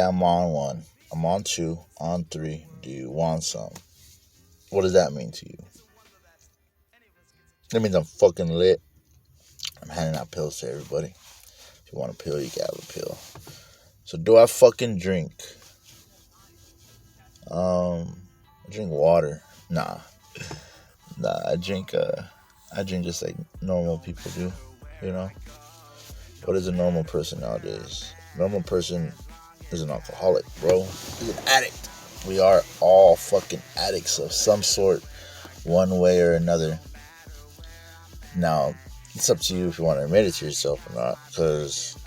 I'm on one. I'm on two. On three. Do you want some? What does that mean to you? That means I'm fucking lit. I'm handing out pills to everybody. If you want a pill, you can have a pill. So do I fucking drink? I drink water. Nah. I drink just like normal people do. You know, what is a normal person nowadays? Normal person is an alcoholic, bro. He's an addict. We are all fucking addicts of some sort, one way or another. Now, it's up to you if you want to admit it to yourself or not, because,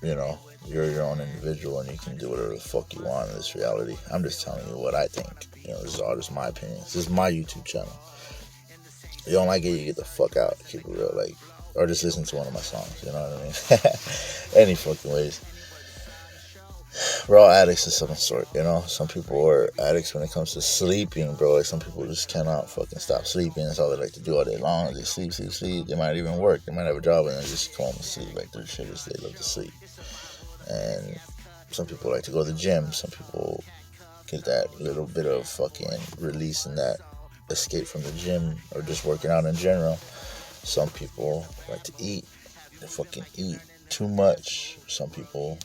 you know, you're your own individual and you can do whatever the fuck you want in this reality. I'm just telling you what I think. You know, this is all just my opinion. This is my YouTube channel. If you don't like it, you get the fuck out. Keep it real, like, or just listen to one of my songs. You know what I mean? Any fucking ways. We're all addicts of some sort, you know. Some people are addicts when it comes to sleeping, bro. Like, some people just cannot fucking stop sleeping. That's all they like to do all day long. They sleep. They might even work. They might have a job and then just come home and sleep. Like, their shit is they love to sleep. And some people like to go to the gym. Some people get that little bit of fucking release and that escape from the gym or just working out in general. Some people like to eat. They fucking eat too much. Some people,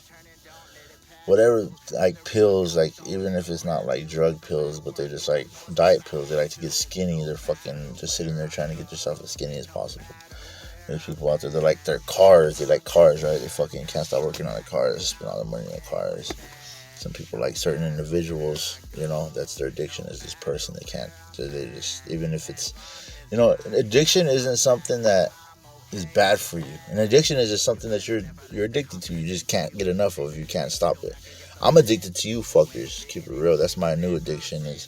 whatever, like pills, like even if it's not like drug pills, but they're just like diet pills. They like to get skinny. They're fucking just sitting there trying to get yourself as skinny as possible. There's people out there that like their cars. They like cars, right? They fucking can't stop working on their cars, spend all their money on their cars. Some people like certain individuals, you know, that's their addiction is this person. They can't, they just, even if it's, you know, addiction isn't something that is bad for you. An addiction is just something that you're addicted to. You just can't get enough of. You can't stop it. I'm addicted to you fuckers. Keep it real. That's my new addiction, is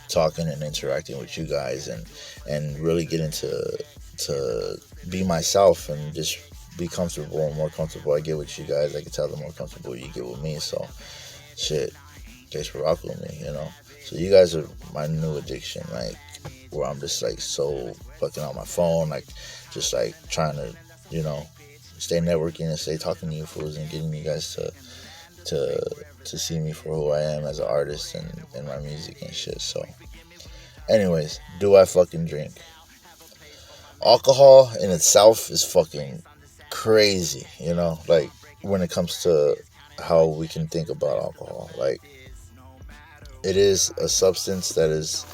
talking and interacting with you guys and really getting to be myself and just be comfortable. And more comfortable I get with you guys, I can tell the more comfortable you get with me. So shit, thanks for rocking with me, you know. So you guys are my new addiction, like where I'm just like so fucking on my phone, like just like trying to, you know, stay networking and stay talking to you fools and getting you guys to see me for who I am as an artist and my music and shit. So anyways, do I fucking drink? Alcohol in itself is fucking crazy, you know, like when it comes to how we can think about alcohol. Like, it is a substance that is,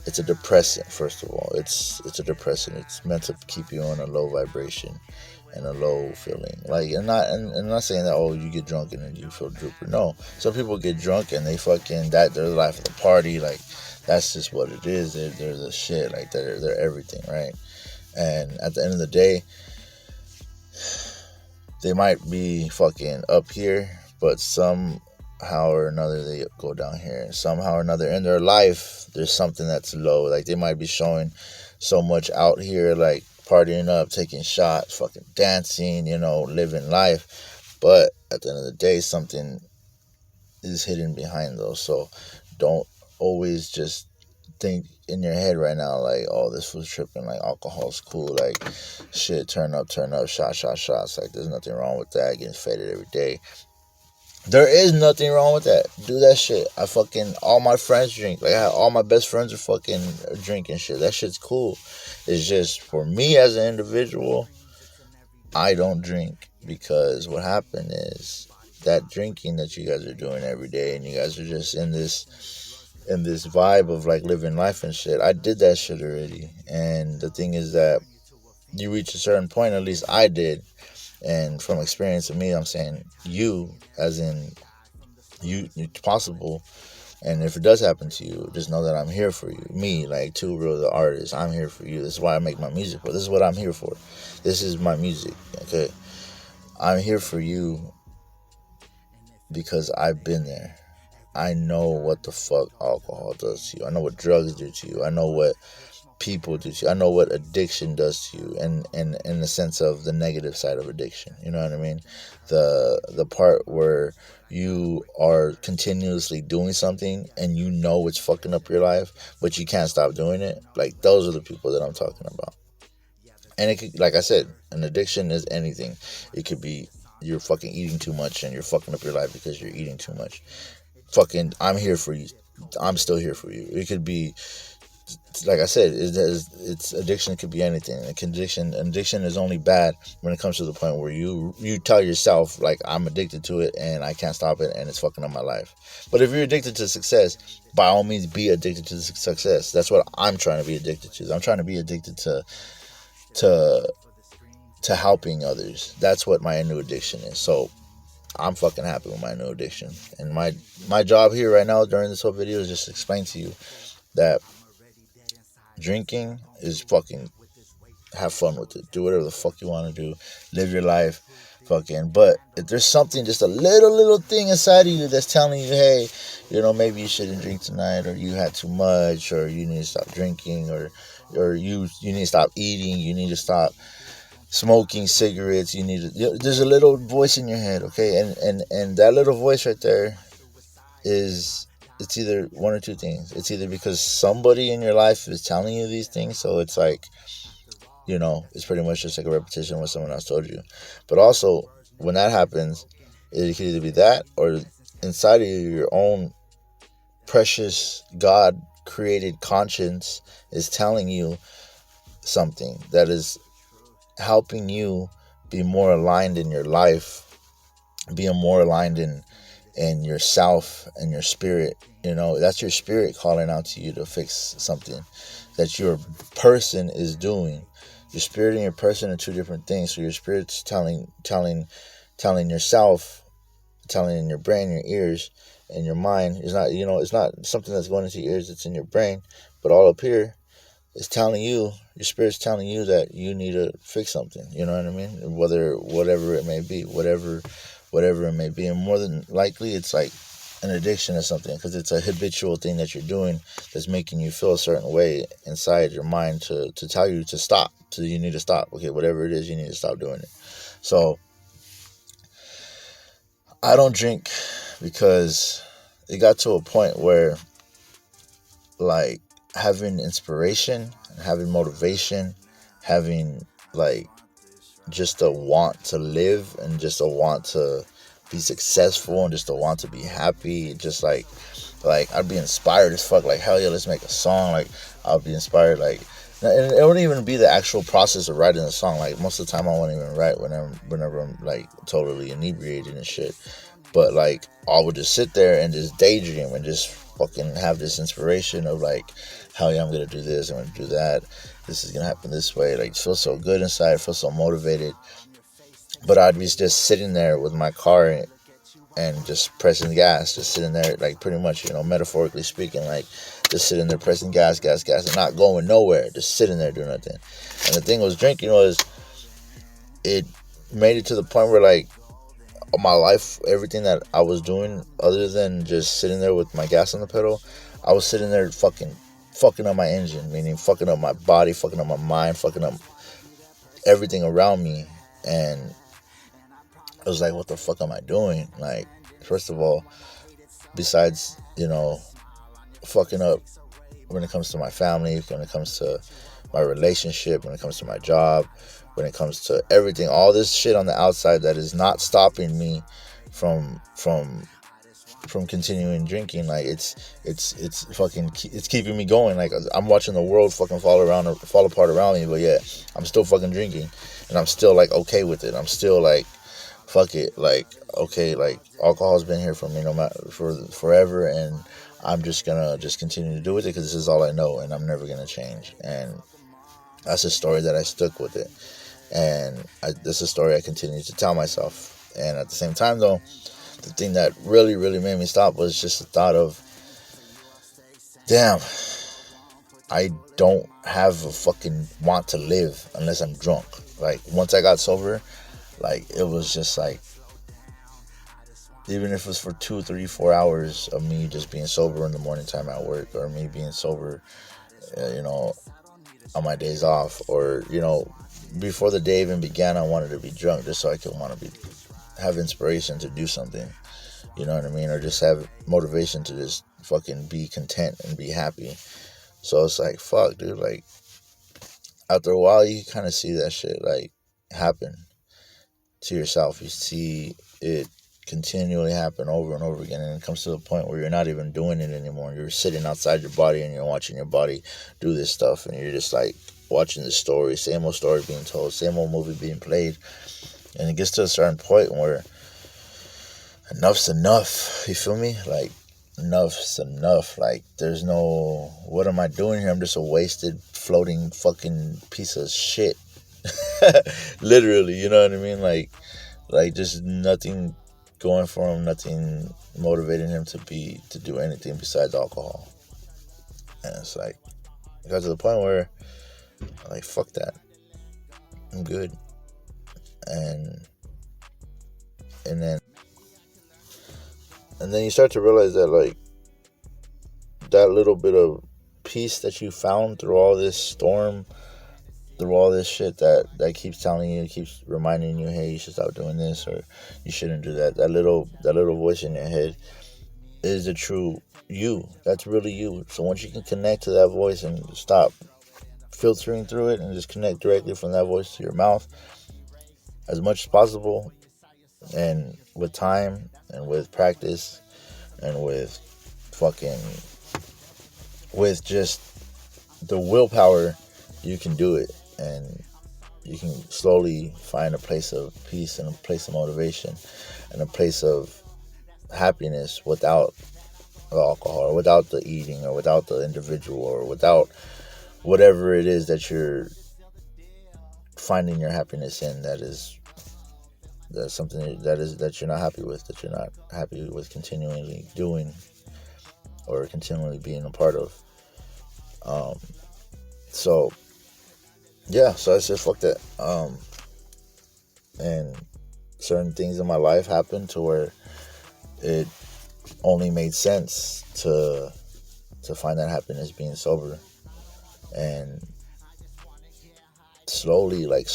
it's a depressant. First of all, it's a depressant. It's meant to keep you on a low vibration and a low feeling. Like, and I'm not saying that, oh, you get drunk and then you feel drooper. No, some people get drunk and they fucking, that they're the life of the party. Like, that's just what it is. They're the shit. Like, they're everything, right? And at the end of the day, they might be fucking up here, but somehow or another they go down here. Somehow or another in their life, there's something that's low. Like, they might be showing so much out here, like partying up, taking shots, fucking dancing, you know, living life. But at the end of the day, something is hidden behind those. So don't always just think in your head right now like, oh, this was tripping, like alcohol's cool, like shit, turn up, shots. Like, there's nothing wrong with that, getting faded every day. There is nothing wrong with that. Do that shit. I fucking, all my friends drink. Like, all my best friends are fucking drinking shit. That shit's cool. It's just, for me as an individual, I don't drink, because what happened is that drinking that you guys are doing every day, and you guys are just in this vibe of like living life and shit. I did that shit already. And the thing is that you reach a certain point, at least I did. And from experience of me, I'm saying you, as in you, it's possible. And if it does happen to you, just know that I'm here for you. Me, like Two Real, the artist, I'm here for you. This is why I make my music for. This is what I'm here for. This is my music, okay? I'm here for you because I've been there. I know what the fuck alcohol does to you. I know what drugs do to you. I know what people do to you. I know what addiction does to you, and in the sense of the negative side of addiction. You know what I mean? The part where you are continuously doing something and you know it's fucking up your life, but you can't stop doing it. Like, those are the people that I'm talking about. And it could, like I said, an addiction is anything. It could be, you're fucking eating too much and you're fucking up your life because you're eating too much. Fucking, I'm here for you. I'm still here for you. It could be, like I said, it's addiction could be anything. Addiction is only bad when it comes to the point where you tell yourself like, I'm addicted to it and I can't stop it and it's fucking up my life. But if you're addicted to success, by all means be addicted to the success. That's what I'm trying to be addicted to. I'm trying to be addicted to helping others. That's what my new addiction is. So I'm fucking happy with my new addiction. And my job here right now during this whole video is just to explain to you that drinking is fucking, have fun with it. Do whatever the fuck you want to do. Live your life. Fucking, but if there's something, just a little thing inside of you that's telling you, hey, maybe you shouldn't drink tonight, or you had too much, or you need to stop drinking, or you need to stop eating, you need to stop smoking cigarettes, there's a little voice in your head, okay? And that little voice right there it's either one or two things. It's either because somebody in your life is telling you these things, so it's like, it's pretty much just like a repetition of what someone else told you. But also, when that happens, it could either be that, or inside of you, your own precious God created conscience is telling you something that is helping you be more aligned in your life, being more aligned in yourself and your spirit. That's your spirit calling out to you to fix something that your person is doing. Your spirit and your person are two different things. So your spirit's telling yourself, telling in your brain, your ears, and your mind. It's not something that's going into your ears, it's in your brain. But all up here is telling you, your spirit's telling you that you need to fix something. You know what I mean? Whatever it may be, whatever it may be. And more than likely, it's like an addiction or something, because it's a habitual thing that you're doing that's making you feel a certain way inside your mind to tell you to stop. You need to stop. Okay, whatever it is, you need to stop doing it. So I don't drink because it got to a point where, like, having inspiration, having motivation, having like just a want to live and just a want to be successful and just a want to be happy, just like I'd be inspired as fuck, like, hell yeah, let's make a song. Like, I'll be inspired, like, and it wouldn't even be the actual process of writing a song. Like, most of the time I won't even write whenever I'm like totally inebriated and shit. But like, I would just sit there and just daydream and just fucking have this inspiration of like, hell yeah, I'm gonna do this, I'm gonna do that, this is gonna happen this way. Like, feel so good inside, feel so motivated. But I'd be just sitting there with my car and just pressing gas, just sitting there, like, pretty much, metaphorically speaking, like, just sitting there pressing gas, and not going nowhere, just sitting there doing nothing. And the thing was, drinking was, it made it to the point where, like, my life, everything that I was doing, other than just sitting there with my gas on the pedal, I was sitting there fucking up my engine, meaning fucking up my body, fucking up my mind, fucking up everything around me. And I was like, what the fuck am I doing? Like, first of all, besides, fucking up when it comes to my family, when it comes to my relationship, when it comes to my job, when it comes to everything, all this shit on the outside that is not stopping me from continuing drinking. Like, it's keeping me going. Like, I'm watching the world fucking fall apart around me, but yeah, I'm still fucking drinking, and I'm still like okay with it. I'm still like, fuck it, like, okay, like, alcohol's been here for me no matter for forever, and I'm just gonna continue to do with it because this is all I know, and I'm never gonna change. And that's a story that I stuck with it, and this is a story I continue to tell myself. And at the same time, though, the thing that really made me stop was just the thought of, damn, I don't have a fucking want to live unless I'm drunk. Like, once I got sober, like, it was just like, even if it was for 2, 3, 4 hours of me just being sober in the morning time at work, or me being sober, on my days off, or, before the day even began, I wanted to be drunk just so I could have inspiration to do something, you know what I mean? Or just have motivation to just fucking be content and be happy. So it's like, fuck, dude, like, after a while, you kind of see that shit, like, happen. to yourself. You see it continually happen over and over again, and it comes to the point where you're not even doing it anymore. You're sitting outside your body and you're watching your body do this stuff, and you're just like watching the story, same old story being told, same old movie being played. And it gets to a certain point where enough's enough. You feel me? Like, enough's enough. Like, there's no, what am I doing here? I'm just a wasted, floating fucking piece of shit. Literally, you know what I mean? Like just nothing going for him, nothing motivating him to do anything besides alcohol. And it's like, it got to the point where I'm like, fuck that, I'm good. And then you start to realize that, like, that little bit of peace that you found through all this storm, through all this shit that keeps telling you, keeps reminding you, hey, you should stop doing this, or you shouldn't do that. That little voice in your head is the true you. That's really you. So once you can connect to that voice and stop filtering through it and just connect directly from that voice to your mouth as much as possible, and with time and with practice and with just the willpower, you can do it. And you can slowly find a place of peace and a place of motivation and a place of happiness without the alcohol, or without the eating, or without the individual, or without whatever it is that you're finding your happiness in. That's something that you're not happy with, that you're not happy with continually doing or continually being a part of. So I said fuck that. And certain things in my life happened to where it only made sense to find that happiness being sober. And slowly, I ain't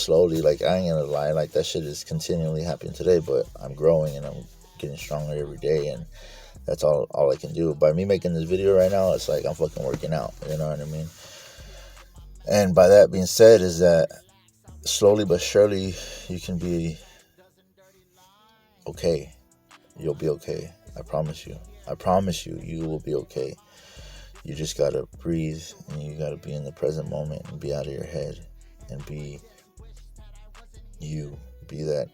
gonna lie, like, that shit is continually happening today, but I'm growing and I'm getting stronger every day, and that's all I can do. By me making this video right now, it's like I'm fucking working out, you know what I mean? And by that being said, is that slowly but surely you can be okay. You'll be okay. I promise you. You will be okay. You just gotta breathe, and you gotta be in the present moment and be out of your head and be you. Be that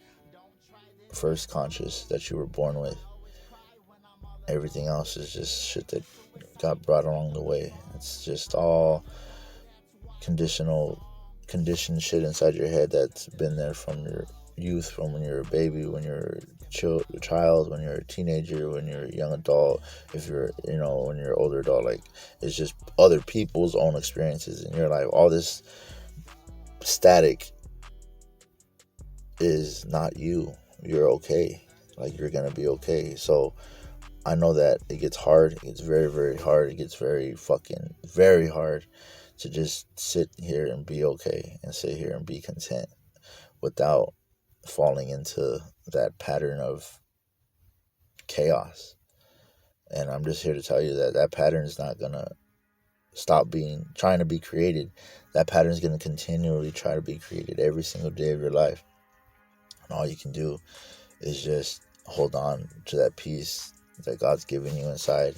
first conscious that you were born with. Everything else is just shit that got brought along the way. It's just all conditioned shit inside your head that's been there from your youth, from when you're a baby, when you're a child, when you're a teenager, when you're a young adult, if you're, when you're an older adult. Like, it's just other people's own experiences in your life. All this static is not you. You're okay. Like, you're gonna be okay. So I know that it gets hard. It gets very, very hard. It gets very hard to just sit here and be okay, and sit here and be content without falling into that pattern of chaos. And I'm just here to tell you that pattern is not gonna stop trying to be created. That pattern is gonna continually try to be created every single day of your life. And all you can do is just hold on to that peace that God's given you inside.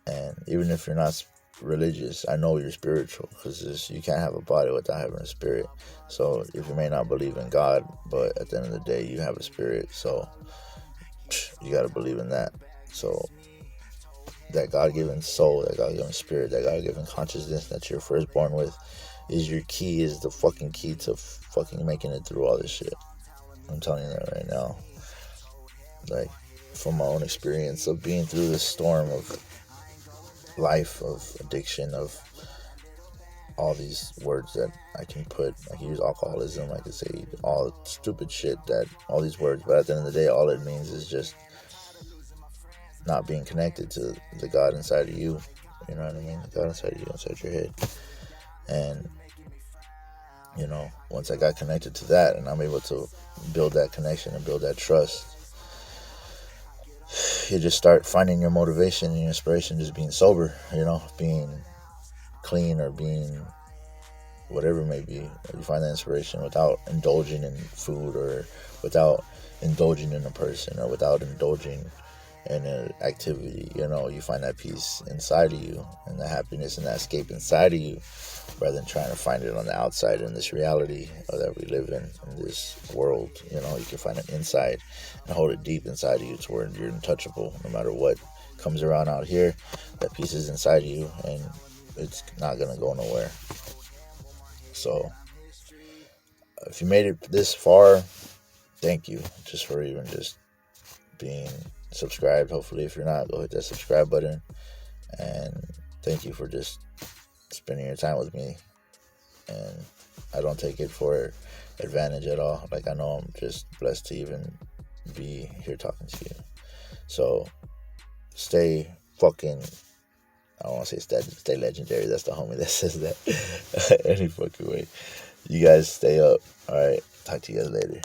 And even if you're not religious, I know you're spiritual, because you can't have a body without having a spirit. So if you may not believe in God, but at the end of the day you have a spirit, so you got to believe in that. So that God-given soul, that God-given spirit, that God-given consciousness that you're first born with is the fucking key to fucking making it through all this shit. I'm telling you that right now. Like, from my own experience of being through this storm of life, of addiction, of all these words that I can use alcoholism, I can say all stupid shit, that all these words, but at the end of the day, all it means is just not being connected to the God inside of you. You know what I mean? The God inside of you, inside your head. And once I got connected to that, and I'm able to build that connection and build that trust, you just start finding your motivation and your inspiration just being sober, being clean, or being whatever it may be. You find that inspiration without indulging in food, or without indulging in a person, or without indulging in an activity. You find that peace inside of you, and the happiness and that escape inside of you, rather than trying to find it on the outside in this reality that we live in this world. You can find it inside and hold it deep inside of you to where you're untouchable. No matter what comes around out here, that peace is inside of you, and it's not going to go nowhere. So if you made it this far, thank you just for even just being subscribed. Hopefully, if you're not, go hit that subscribe button. And thank you for just spending your time with me. And I don't take it for advantage at all. Like, I know I'm just blessed to even be here talking to you. So stay fucking, I don't want to say stay legendary. That's the homie that says that any fucking way. You guys stay up. All right. Talk to you guys later.